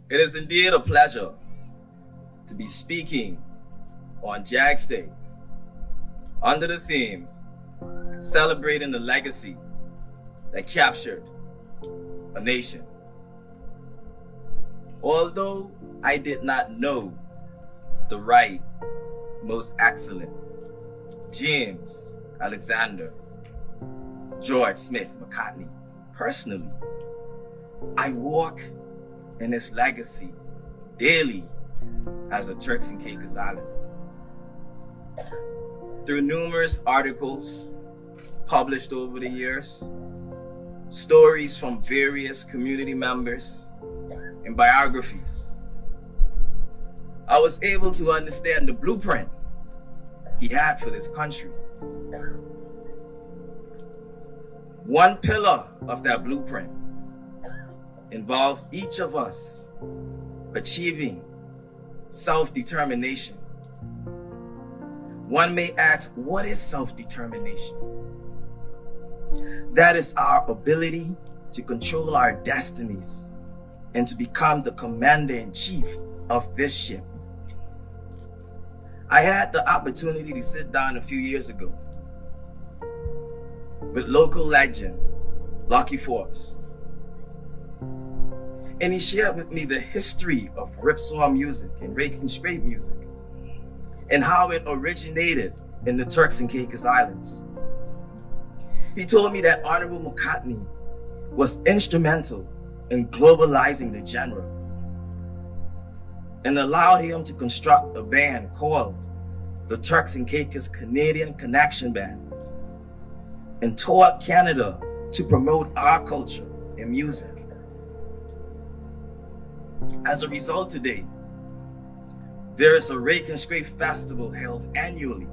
It is indeed a pleasure to be speaking on JAGS Day under the theme celebrating the legacy that captured a nation. Although I did not know the right, most excellent James Alexander George Smith McCartney personally, I walk in his legacy daily as a Turks and Caicos Islander. Through numerous articles published over the years, stories from various community members, and biographies, I was able to understand the blueprint he had for this country. One pillar of that blueprint involved each of us achieving self-determination. One may ask, what is self-determination? That is our ability to control our destinies and to become the commander-in-chief of this ship. I had the opportunity to sit down a few years ago with local legend Lucky Forbes, and he shared with me the history of ripsaw music and rake and scrape music and how it originated in the Turks and Caicos Islands. He told me that Honorable McCartney was instrumental in globalizing the genre and allowed him to construct a band called the Turks and Caicos Canadian Connection Band and toured Canada to promote our culture and music. As a result, today, there is a Rake and Scrape Festival held annually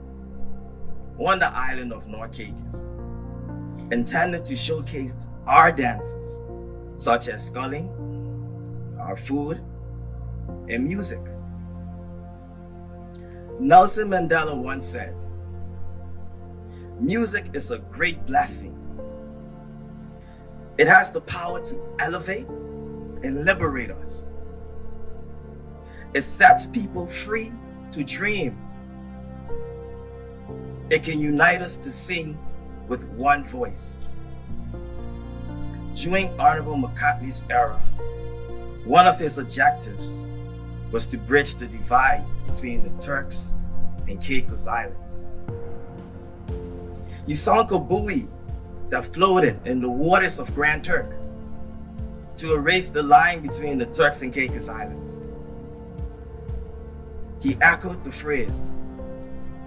on the island of North Caicos, intended to showcase our dances, such as sculling, our food, and music. Nelson Mandela once said, "Music is a great blessing. It has the power to elevate and liberate us. It sets people free to dream. It can unite us to sing with one voice." During Honorable McCartney's era, one of his objectives was to bridge the divide between the Turks and Caicos Islands. He sunk a buoy that floated in the waters of Grand Turk to erase the line between the Turks and Caicos Islands. He echoed the phrase,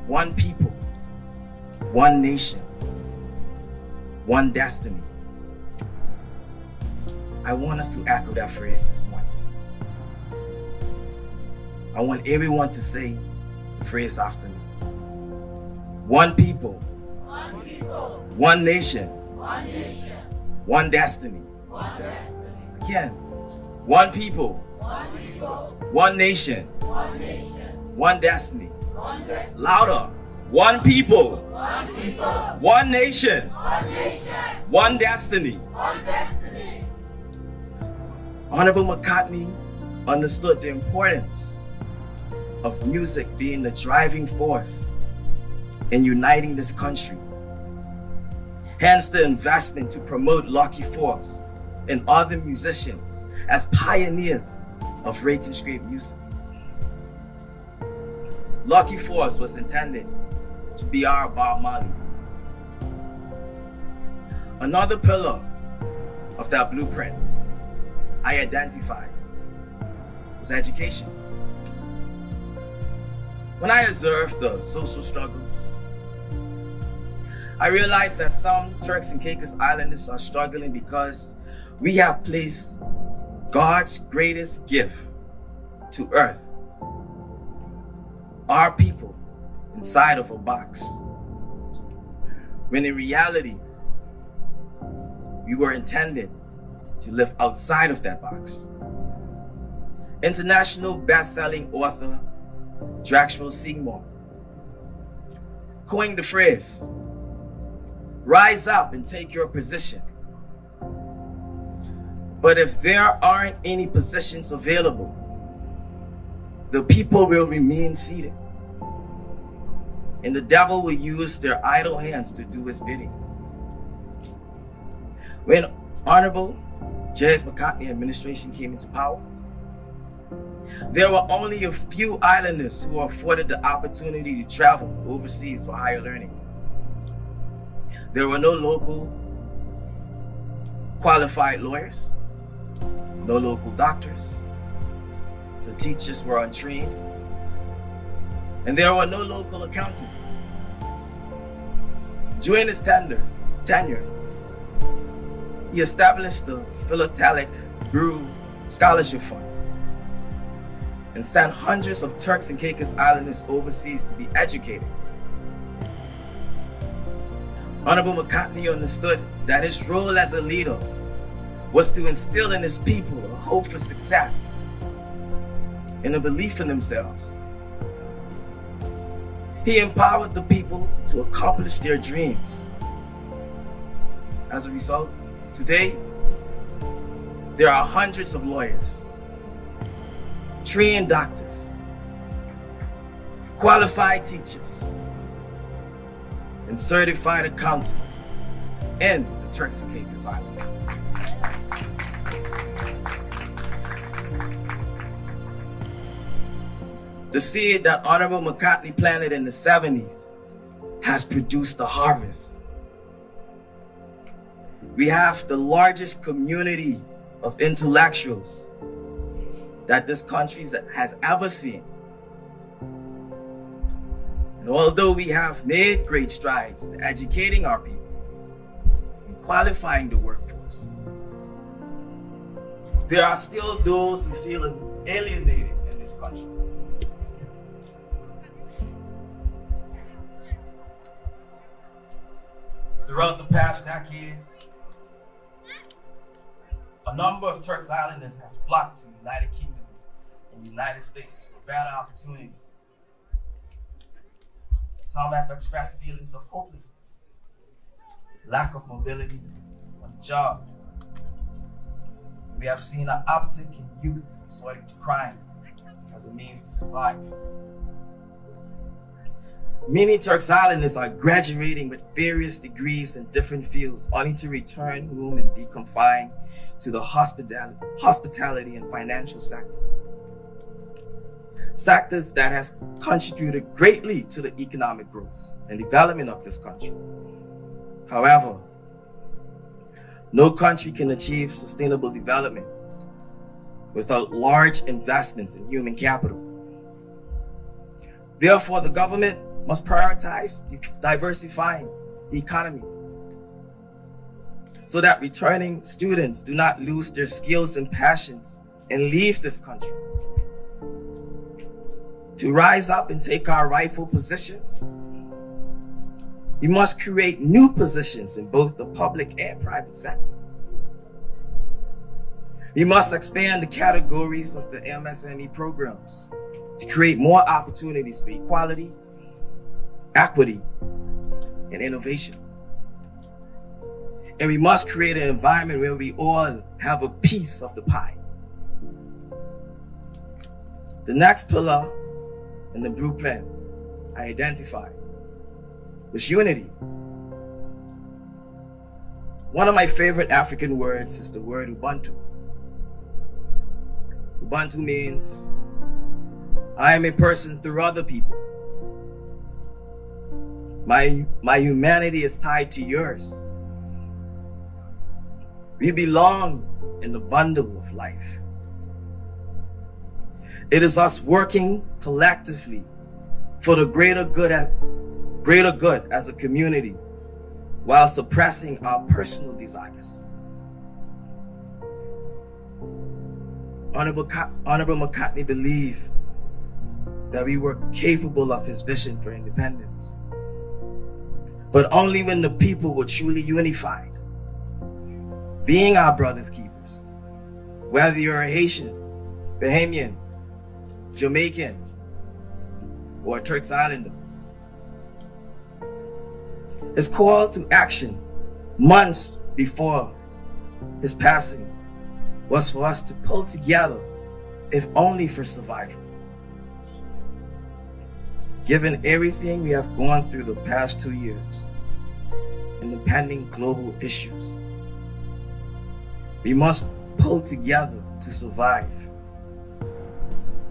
"One people, one nation, one destiny." I want us to echo that phrase this morning. I want everyone to say the phrase after me. One people, one nation, one destiny. Again, one people, one nation, one destiny. Louder. One people, one nation, one destiny. Honorable McCartney understood the importance of music being the driving force in uniting this country. Hence the investment to promote Lucky Forbes and other musicians as pioneers of rake and scrape music. Lucky Forbes was intended to be our Bob Marley. Another pillar of that blueprint I identified was education. When I observed the social struggles, I realized that some Turks and Caicos Islanders are struggling because we have placed God's greatest gift to earth, our people, inside of a box, when in reality, we were intended to live outside of that box. International best-selling author Drexel Seymour coined the phrase, "Rise up and take your position." But if there aren't any positions available, the people will remain seated. And the devil will use their idle hands to do his bidding. When Honorable J.A.G.S. McCartney administration came into power, there were only a few islanders who were afforded the opportunity to travel overseas for higher learning. There were no local qualified lawyers, no local doctors. The teachers were untrained, and there were no local accountants. During his tenure, he established the Philatelic Brew Scholarship Fund and sent hundreds of Turks and Caicos Islanders overseas to be educated. Honorable McCartney understood that his role as a leader was to instill in his people a hope for success and a belief in themselves. He empowered the people to accomplish their dreams. As a result, today, there are hundreds of lawyers, trained doctors, qualified teachers, and certified accountants in the Turks and Caicos Islands. The seed that Honorable McCartney planted in the 70s has produced a harvest. We have the largest community of intellectuals that this country has ever seen. And although we have made great strides in educating our people and qualifying the workforce, there are still those who feel alienated in this country. Throughout the past decade, a number of Turks Islanders has flocked to the United Kingdom and United States for better opportunities. Some have expressed feelings of hopelessness, lack of mobility on the job. We have seen an uptick in youth resorting to crime as a means to survive. Many Turks Islanders are graduating with various degrees in different fields, only to return home and be confined to the hospitality and financial sector. Sectors that has contributed greatly to the economic growth and development of this country. However, no country can achieve sustainable development without large investments in human capital. Therefore, the government must prioritize diversifying the economy so that returning students do not lose their skills and passions and leave this country. To rise up and take our rightful positions, we must create new positions in both the public and private sector. We must expand the categories of the MSME programs to create more opportunities for equality, equity, and innovation. And we must create an environment where we all have a piece of the pie. The next pillar in the blueprint I identified was unity. One of my favorite African words is the word Ubuntu. Ubuntu means I am a person through other people. My humanity is tied to yours. We belong in the bundle of life. It is us working collectively for the greater good as a community while suppressing our personal desires. Honorable McCartney believed that we were capable of his vision for independence, but only when the people were truly unified, being our brothers' keepers, whether you're a Haitian, Bahamian, Jamaican, or a Turks Islander. His call to action months before his passing was for us to pull together, if only for survival. Given everything we have gone through the past 2 years and the pending global issues, we must pull together to survive.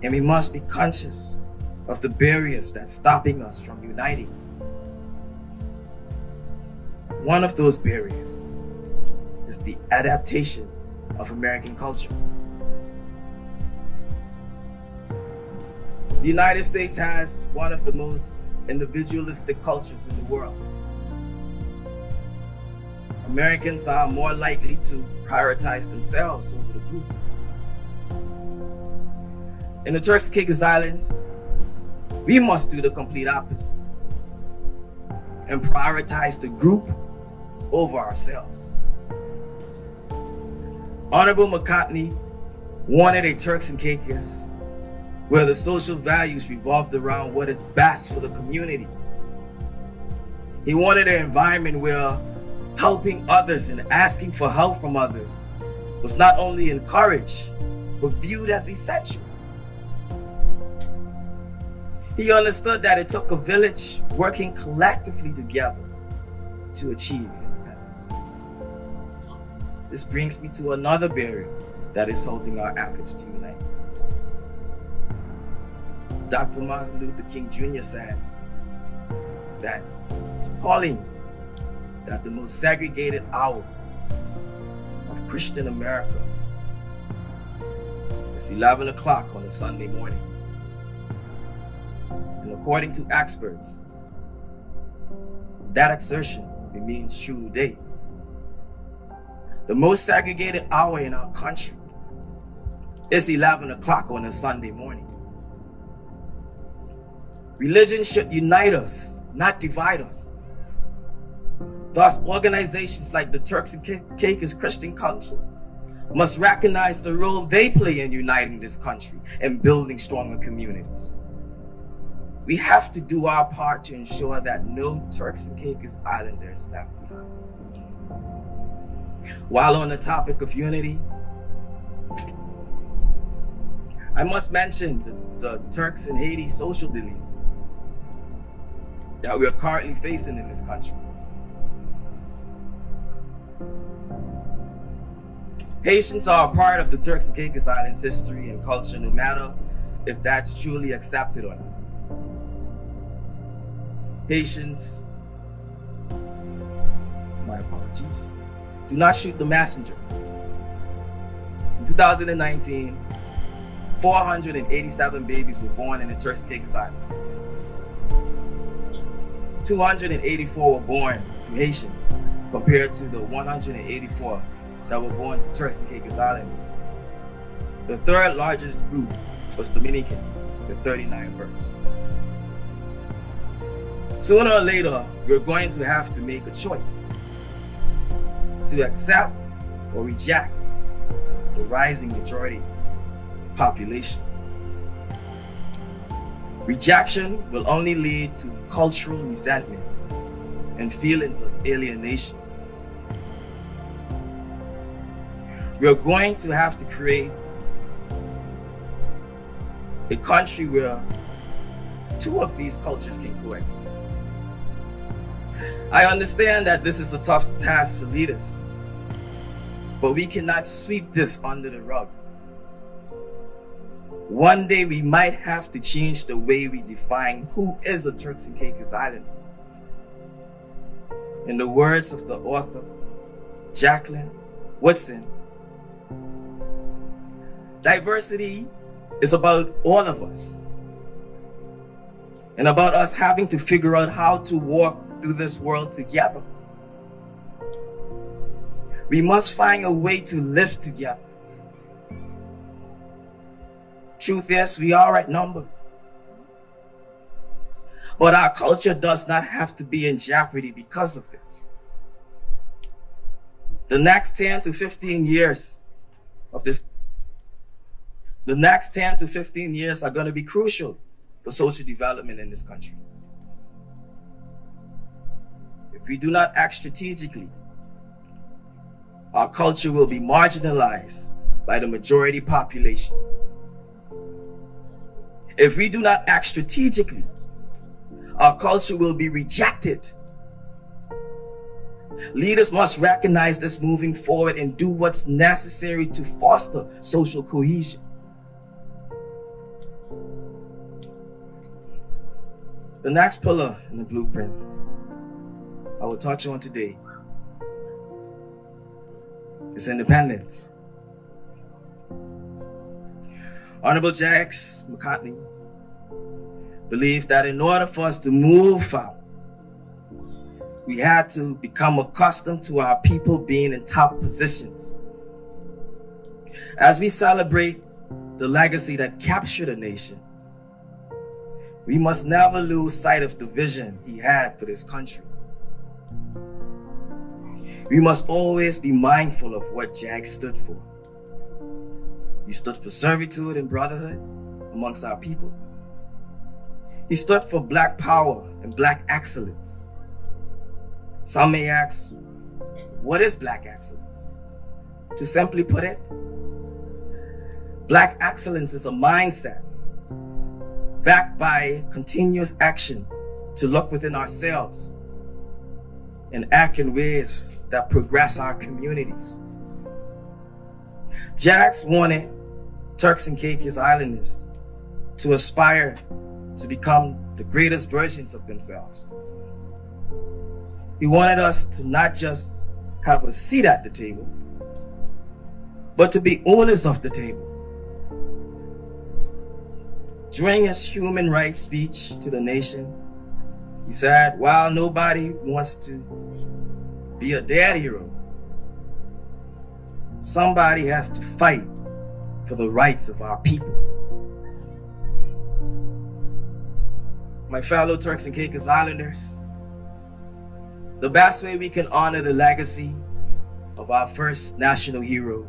And we must be conscious of the barriers that's stopping us from uniting. One of those barriers is the adaptation of American culture. The United States has one of the most individualistic cultures in the world. Americans are more likely to prioritize themselves over the group. In the Turks and Caicos Islands, we must do the complete opposite and prioritize the group over ourselves. Honorable McCartney wanted a Turks and Caicos where the social values revolved around what is best for the community. He wanted an environment where helping others and asking for help from others was not only encouraged, but viewed as essential. He understood that it took a village working collectively together to achieve independence. This brings me to another barrier that is holding our efforts to unite. Dr. Martin Luther King Jr. said that it's appalling that the most segregated hour of Christian America is 11 o'clock on a Sunday morning. And according to experts, that assertion remains true today. The most segregated hour in our country is 11 o'clock on a Sunday morning. Religion should unite us, not divide us. Thus, organizations like the Turks and Caicos Christian Council must recognize the role they play in uniting this country and building stronger communities. We have to do our part to ensure that no Turks and Caicos Islanders left behind. While on the topic of unity, I must mention the Turks and Haiti social dilemma that we are currently facing in this country. Haitians are a part of the Turks and Caicos Islands history and culture, no matter if that's truly accepted or not. Haitians, my apologies, do not shoot the messenger. In 2019, 487 babies were born in the Turks and Caicos Islands. 284 were born to Haitians, compared to the 184 that were born to Turks and Caicos Islanders. The third largest group was Dominicans, with 39 births. Sooner or later, we're going to have to make a choice to accept or reject the rising majority population. Rejection will only lead to cultural resentment and feelings of alienation. We are going to have to create a country where two of these cultures can coexist. I understand that this is a tough task for leaders, but we cannot sweep this under the rug. One day we might have to change the way we define who is a Turks and Caicos Islander. In the words of the author, Jacqueline Woodson, diversity is about all of us and about us having to figure out how to walk through this world together. We must find a way to live together. Truth is, we are outnumbered. But our culture does not have to be in jeopardy because of this. The next 10 to 15 years are going to be crucial for social development in this country. If we do not act strategically, our culture will be marginalized by the majority population. If we do not act strategically, our culture will be rejected. Leaders must recognize this moving forward and do what's necessary to foster social cohesion. The next pillar in the blueprint I will touch on today is independence. Honorable J.A.G.S. McCartney believed that in order for us to move out, we had to become accustomed to our people being in top positions. As we celebrate the legacy that captured a nation, we must never lose sight of the vision he had for this country. We must always be mindful of what J.A.G.S. stood for. He stood for servitude and brotherhood amongst our people. He stood for Black power and Black excellence. Some may ask, what is Black excellence? To simply put it, Black excellence is a mindset backed by continuous action to look within ourselves and act in ways that progress our communities. J.A.G.S. wanted Turks and Caicos Islanders to aspire to become the greatest versions of themselves. He wanted us to not just have a seat at the table, but to be owners of the table. During his human rights speech to the nation, he said, while nobody wants to be a dead hero, somebody has to fight for the rights of our people. My fellow Turks and Caicos Islanders, the best way we can honor the legacy of our first national hero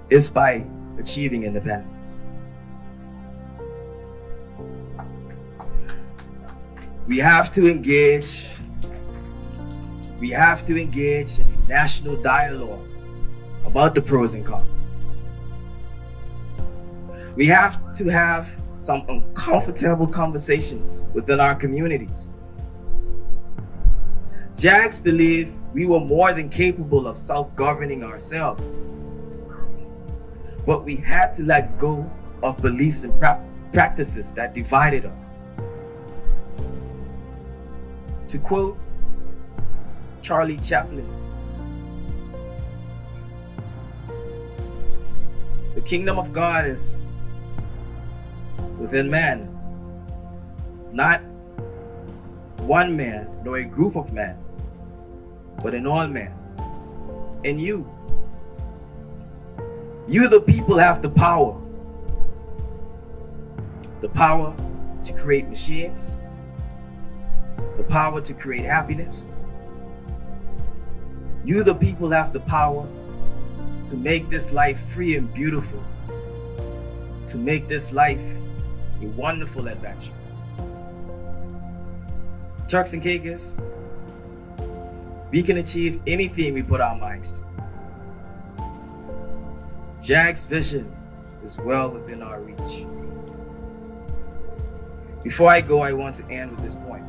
is by achieving independence. We have to engage in a national dialogue about the pros and cons. We have to have some uncomfortable conversations within our communities. J.A.G.S. believed we were more than capable of self-governing ourselves, but we had to let go of beliefs and practices that divided us. To quote Charlie Chaplin, the kingdom of God is within man, not one man nor a group of men, but in all men. And you the people have the power to create machines, the power to create happiness. You the people have the power to make this life free and beautiful, to make this life a wonderful adventure. Turks and Caicos, we can achieve anything we put our minds to. J.A.G.S. vision is well within our reach. Before I go, I want to end with this point.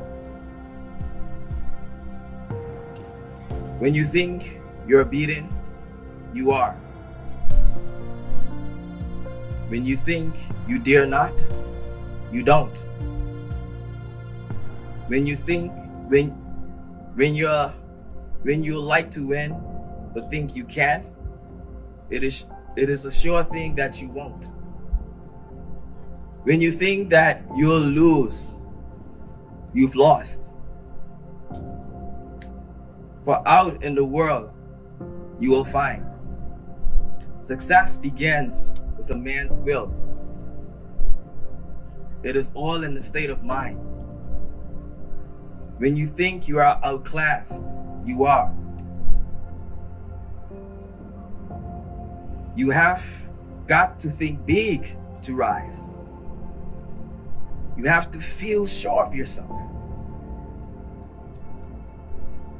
When you think you're beaten, you are. When you think you dare not, you don't. When you think, when you like to win, but think you can't, it is a sure thing that you won't. When you think that you'll lose, you've lost. For out in the world, you will find success begins with a man's will. It is all in the state of mind. When you think you are outclassed, you are. You have got to think big to rise. You have to feel sure of yourself.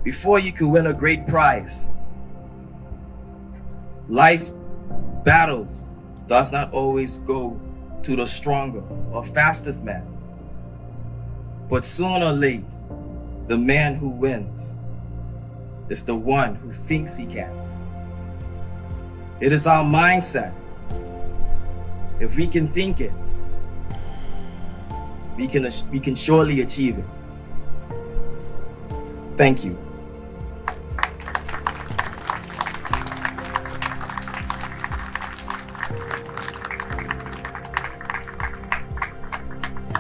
before you can win a great prize. Life battles does not always go to the stronger or fastest man. But sooner or late, the man who wins is the one who thinks he can. It is our mindset. If we can think it, we can surely achieve it. Thank you.